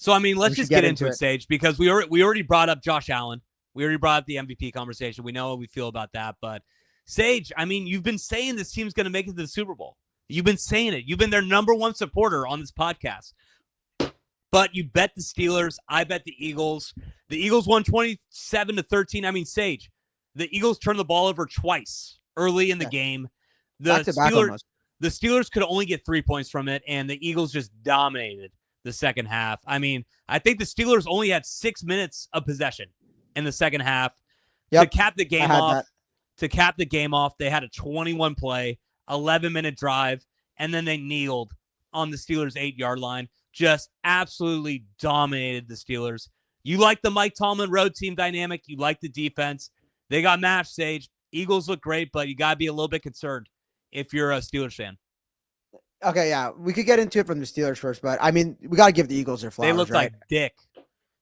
So, I mean, let's We should just get get into into it, it. Sage, because we already brought up Josh Allen. We already brought up the MVP conversation. We know how we feel about that. But, Sage, I mean, you've been saying this team's going to make it to the Super Bowl. You've been saying it. You've been their number one supporter on this podcast. But you bet the Steelers. I bet the Eagles. The Eagles won 27-13. I mean, Sage, the Eagles turned the ball over twice early in the Yeah, game. The back to back Steelers almost. the Steelers could only get 3 points from it, and the Eagles just dominated the second half. I mean, I think the Steelers only had 6 minutes of possession in the second half to Yep, cap the I game had off. that. To cap the game off, they had a 21 play, 11-minute drive, and then they kneeled on the Steelers' 8-yard line. Just absolutely dominated the Steelers. You like the Mike Tomlin road team dynamic. You like the defense. They got matched, Sage. Eagles look great, but you got to be a little bit concerned if you're a Steelers fan. Okay, yeah, we could get into it from the Steelers first, but I mean, we got to give the Eagles their They flowers, looked right? like dick.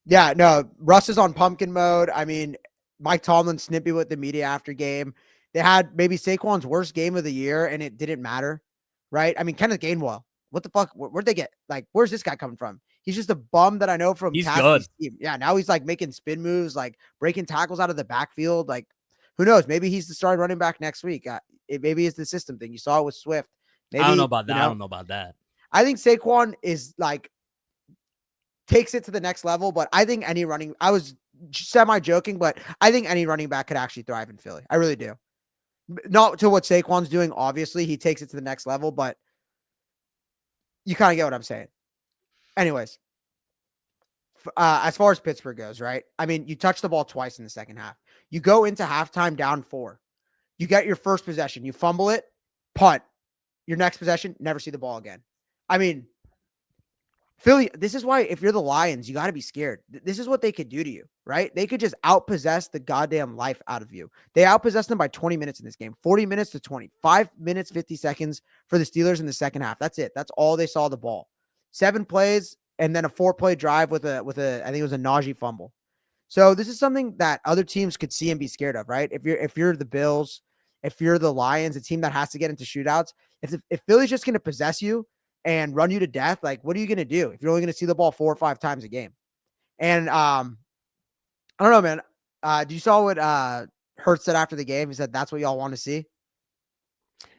Yeah, no, Russ is on pumpkin mode. I mean, Mike Tomlin snippy with the media after game. They had maybe Saquon's worst game of the year, and it didn't matter, right? I mean, Kenneth Gainwell, what the fuck? Where'd they get? Like, where's this guy coming from? He's just a bum that I know from He's good. Caskey's team. Yeah, now he's like making spin moves, like breaking tackles out of the backfield. Like, who knows? Maybe he's the starting running back next week. Maybe it's the system thing. You saw it with Swift. I don't know Maybe, about that. I don't know about that. I think Saquon is like takes it to the next level, but I think any running, I was semi joking, but I think any running back could actually thrive in Philly. I really do. Not to what Saquon's doing. Obviously, he takes it to the next level, but you kind of get what I'm saying. Anyways, as far as Pittsburgh goes, right? I mean, you touch the ball twice in the second half. You go into halftime down 4. You get your first possession. You fumble it, punt. Your next possession, never see the ball again. I mean, Philly, this is why if you're the Lions, you got to be scared. This is what they could do to you, right? They could just outpossess the goddamn life out of you. They outpossessed them by 20 minutes in this game, 40 minutes to 20, 5 minutes, 50 seconds for the Steelers in the second half. That's it. That's all they saw the ball. 7 plays and then a 4-play drive with a, I think it was a Najee fumble. So this is something that other teams could see and be scared of, right? If you're the Bills, if you're the Lions, a team that has to get into shootouts, if Philly's just going to possess you and run you to death, like what are you going to do if you're only going to see the ball 4 or 5 times a game? And I don't know, man. Do you saw what Hurts said after the game? He said that's what y'all want to see.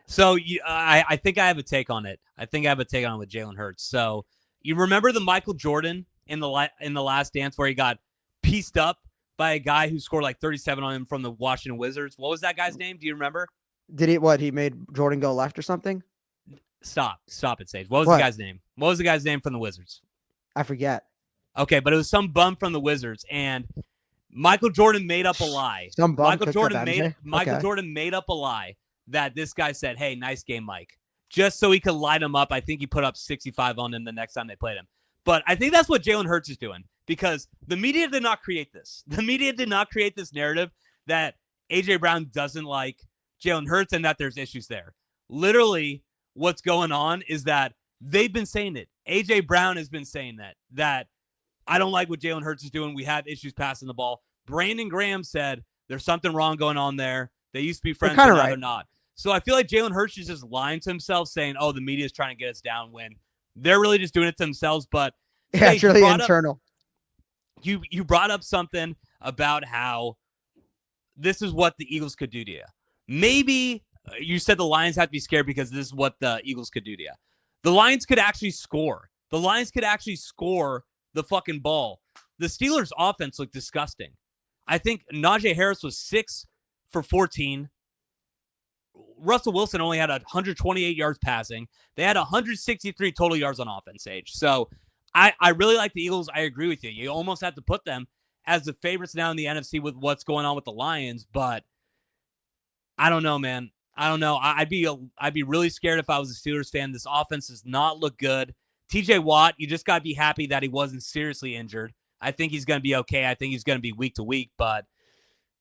So I think I have a take on it. I think I have a take on it with Jalen Hurts. So you remember the Michael Jordan in the Last Dance where he got pieced up by a guy who scored like 37 on him from the Washington Wizards? What was that guy's name? Do you remember? Did he made Jordan go left or something? Stop it, Sage. What was the guy's name? What was the guy's name from the Wizards? I forget. Okay, but it was some bum from the Wizards, and Michael Jordan made up a lie. Some bum Michael Jordan made up a lie that this guy said, "Hey, nice game, Mike," just so he could light him up. I think he put up 65 on him the next time they played him. But I think that's what Jalen Hurts is doing because the media did not create this. The media did not create this narrative that A.J. Brown doesn't like Jalen Hurts and that there's issues there. Literally, what's going on is that they've been saying it. A.J. Brown has been saying that I don't like what Jalen Hurts is doing. We have issues passing the ball. Brandon Graham said there's something wrong going on there. They used to be friends, but now they're not. So I feel like Jalen Hurts is just lying to himself, saying, "Oh, the media is trying to get us down," when they're really just doing it to themselves. But yeah, it's really internal. You brought up something about how this is what the Eagles could do to you. Maybe you said the Lions have to be scared because this is what the Eagles could do to you. The Lions could actually score. The Lions could actually score the fucking ball. The Steelers' offense looked disgusting. I think Najee Harris was 6 for 14. Russell Wilson only had 128 yards passing. They had 163 total yards on offense, Age. So I really like the Eagles. I agree with you. You almost have to put them as the favorites now in the NFC with what's going on with the Lions, but I don't know, man. I don't know. I'd be really scared if I was a Steelers fan. This offense does not look good. TJ Watt, you just got to be happy that he wasn't seriously injured. I think he's going to be okay. I think he's going to be week to week, but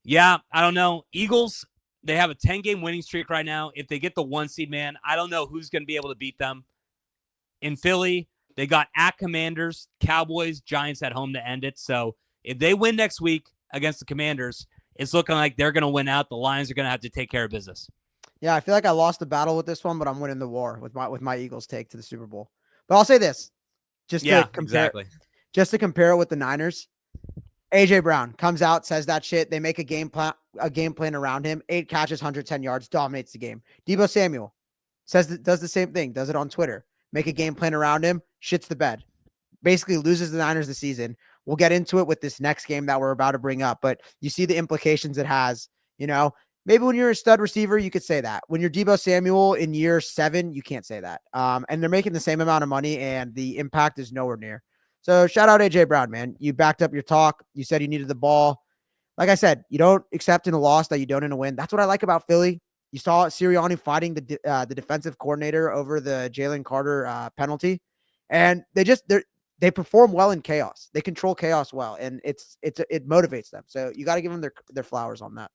yeah, I don't know. Eagles, they have a 10-game winning streak right now. If they get the 1 seed, man, I don't know who's going to be able to beat them. In Philly, they got at Commanders, Cowboys, Giants at home to end it. So if they win next week against the Commanders, it's looking like they're going to win out. The Lions are going to have to take care of business. Yeah, I feel like I lost the battle with this one, but I'm winning the war with my Eagles take to the Super Bowl. But I'll say this, just to compare. Exactly. just to compare it with the Niners, AJ Brown comes out, says that shit. They make a game plan around him. 8 catches, 110 yards, dominates the game. Deebo Samuel does the same thing, does it on Twitter. Make a game plan around him, shits the bed. Basically loses the Niners this season. We'll get into it with this next game that we're about to bring up, but you see the implications it has. Maybe when you're a stud receiver, you could say that. When you're Deebo Samuel in year 7, you can't say that. And they're making the same amount of money, and the impact is nowhere near. So shout out AJ Brown, man. You backed up your talk. You said you needed the ball. Like I said, you don't accept in a loss that you don't in a win. That's what I like about Philly. You saw Sirianni fighting the defensive coordinator over the Jalen Carter penalty, and they perform well in chaos. They control chaos well, and it motivates them. So you got to give them their flowers on that.